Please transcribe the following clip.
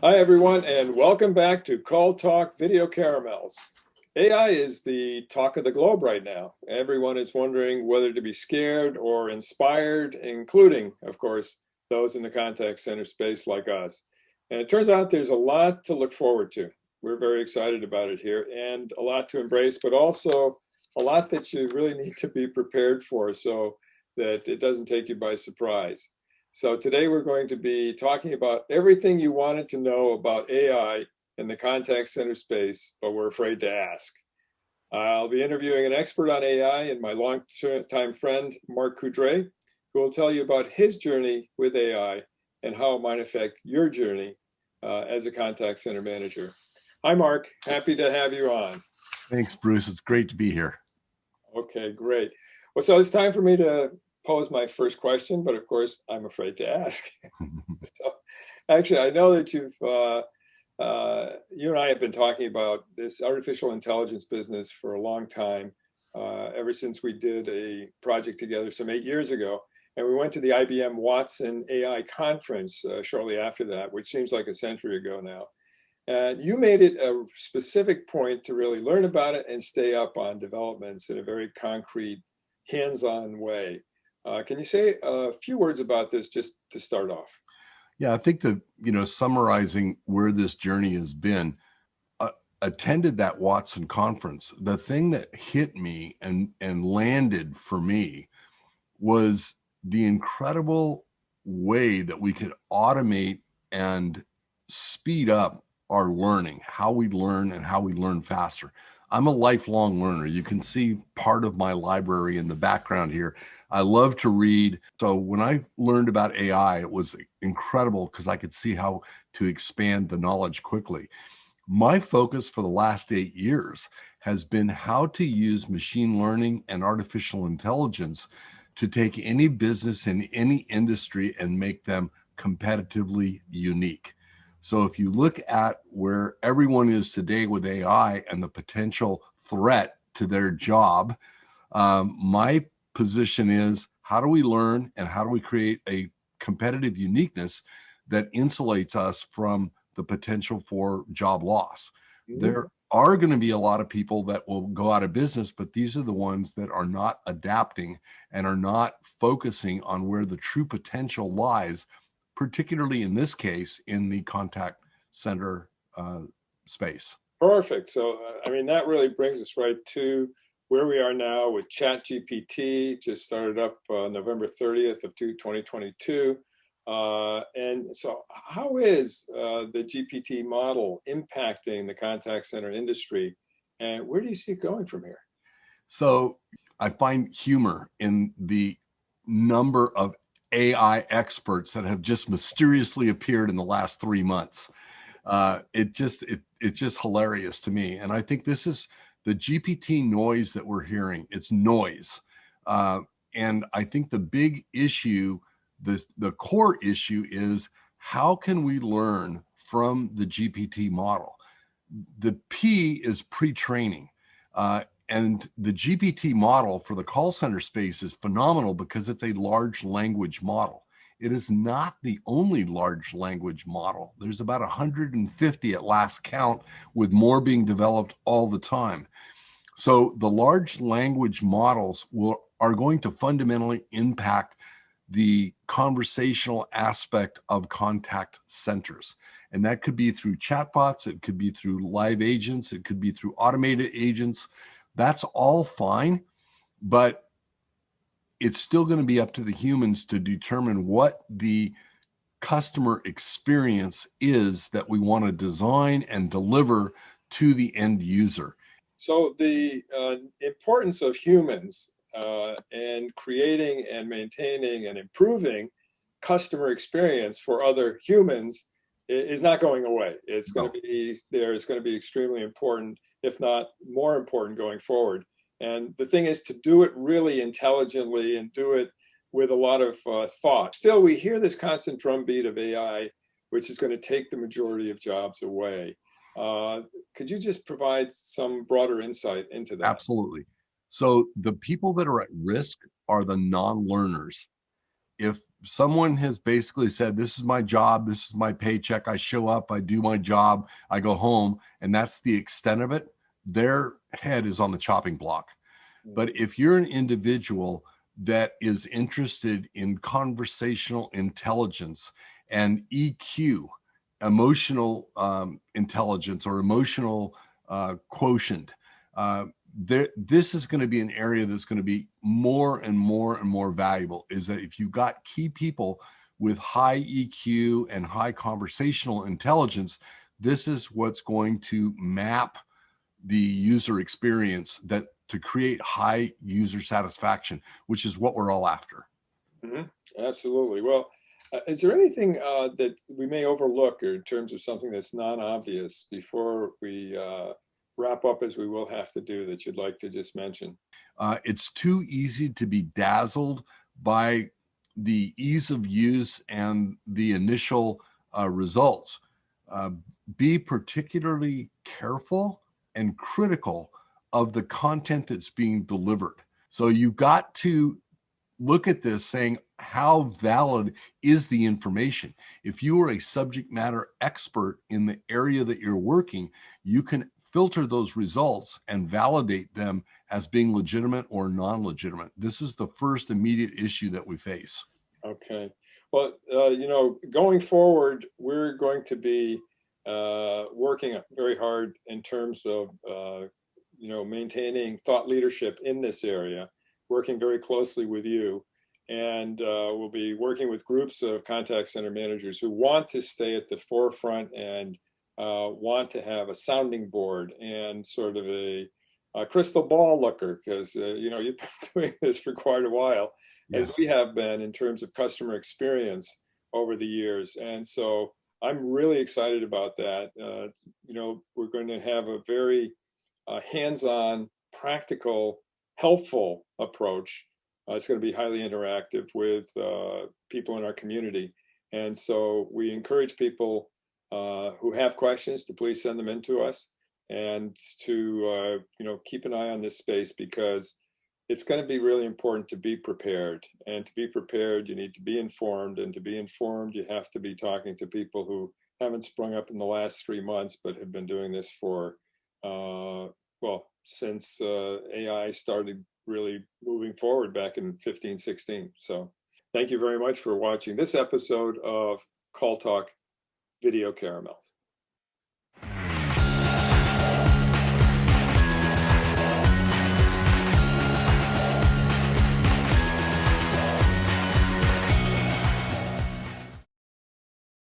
Hi, everyone, and welcome back to CallTalk Video Caramels. AI is the talk of the globe right now. Everyone is wondering whether to be scared or inspired, including, of course, those in the contact center space like us. And it turns out there's a lot to look forward to. We're very excited about it here and a lot to embrace, but also a lot that you really need to be prepared for so that it doesn't take you by surprise. So today we're going to be talking about everything you wanted to know about AI in the contact center space, but we're afraid to ask. I'll be interviewing an expert on AI and my longtime friend, Mark Coudray, who will tell you about his journey with AI and how it might affect your journey as a contact center manager. Hi, Mark. Happy to have you on. Thanks, Bruce. It's great to be here. Okay, great. Well, so it's time for me to pose my first question, but of course, I'm afraid to ask. So, actually, I know that you and I have been talking about this artificial intelligence business for a long time, ever since we did a project together some 8 years ago. And we went to the IBM Watson AI conference shortly after that, which seems like a century ago now. And you made it a specific point to really learn about it and stay up on developments in a very concrete, hands-on way. Can you say a few words about this just to start off? Yeah, I think that, summarizing where this journey has been, attended that Watson conference. The thing that hit me and landed for me was the incredible way that we could automate and speed up our learning, how we learn and how we learn faster. I'm a lifelong learner. You can see part of my library in the background here. I love to read. So when I learned about AI, it was incredible because I could see how to expand the knowledge quickly. My focus for the last 8 years has been how to use machine learning and artificial intelligence to take any business in any industry and make them competitively unique. So if you look at where everyone is today with AI and the potential threat to their job, my position is, how do we learn and how do we create a competitive uniqueness that insulates us from the potential for job loss? Mm-hmm. There are going to be a lot of people that will go out of business, but these are the ones that are not adapting and are not focusing on where the true potential lies, particularly in this case, in the contact center space. Perfect. So, that really brings us right to where we are now with Chat GPT. Just started up November 30th of 2022. And so how is the GPT model impacting the contact center industry? And where do you see it going from here? So I find humor in the number of AI experts that have just mysteriously appeared in the last 3 months. It's just hilarious to me. And I think this is the GPT noise that we're hearing. It's noise. And I think the big issue, the core issue is, how can we learn from the GPT model? The P is pre-training. And the GPT model for the call center space is phenomenal because it's a large language model. It is not the only large language model. There's about 150 at last count, with more being developed all the time. So the large language models are going to fundamentally impact the conversational aspect of contact centers. And that could be through chatbots, it could be through live agents, it could be through automated agents. That's all fine, but it's still going to be up to the humans to determine what the customer experience is that we want to design and deliver to the end user. So the importance of humans and creating and maintaining and improving customer experience for other humans is not going away. It's going to be there. It's going to be extremely important, if not more important, going forward. And the thing is to do it really intelligently and do it with a lot of thought. Still, we hear this constant drumbeat of AI, which is going to take the majority of jobs away. Could you just provide some broader insight into that? Absolutely. So the people that are at risk are the non-learners. If someone has basically said, this is my job, this is my paycheck, I show up, I do my job, I go home, and that's the extent of it, their head is on the chopping block. But if you're an individual that is interested in conversational intelligence and EQ, emotional intelligence or emotional quotient, this is going to be an area that's going to be more and more and more valuable. Is that if you've got key people with high EQ and high conversational intelligence, this is what's going to map the user experience that to create high user satisfaction, which is what we're all after. Absolutely. Well, is there anything that we may overlook or in terms of something that's non-obvious before we wrap up, as we will have to do, that you'd like to just mention? It's too easy to be dazzled by the ease of use and the initial results. Be particularly careful and critical of the content that's being delivered. So you've got to look at this saying, how valid is the information? If you are a subject matter expert in the area that you're working, you can filter those results and validate them as being legitimate or non-legitimate. This is the first immediate issue that we face. Okay. Well, going forward, we're going to be working very hard in terms of, maintaining thought leadership in this area, working very closely with you. And we'll be working with groups of contact center managers who want to stay at the forefront and want to have a sounding board and sort of a crystal ball looker, because you've been doing this for quite a while, Yes. as we have been in terms of customer experience over the years. And so I'm really excited about that. We're going to have a very hands-on, practical, helpful approach. It's going to be highly interactive with people in our community. And so we encourage people who have questions to please send them in to us, and to keep an eye on this space, because it's going to be really important to be prepared. And to be prepared, you need to be informed. And to be informed, you have to be talking to people who haven't sprung up in the last 3 months, but have been doing this for, since AI started really moving forward back in 15, 16. So thank you very much for watching this episode of CallTalk Video Caramels.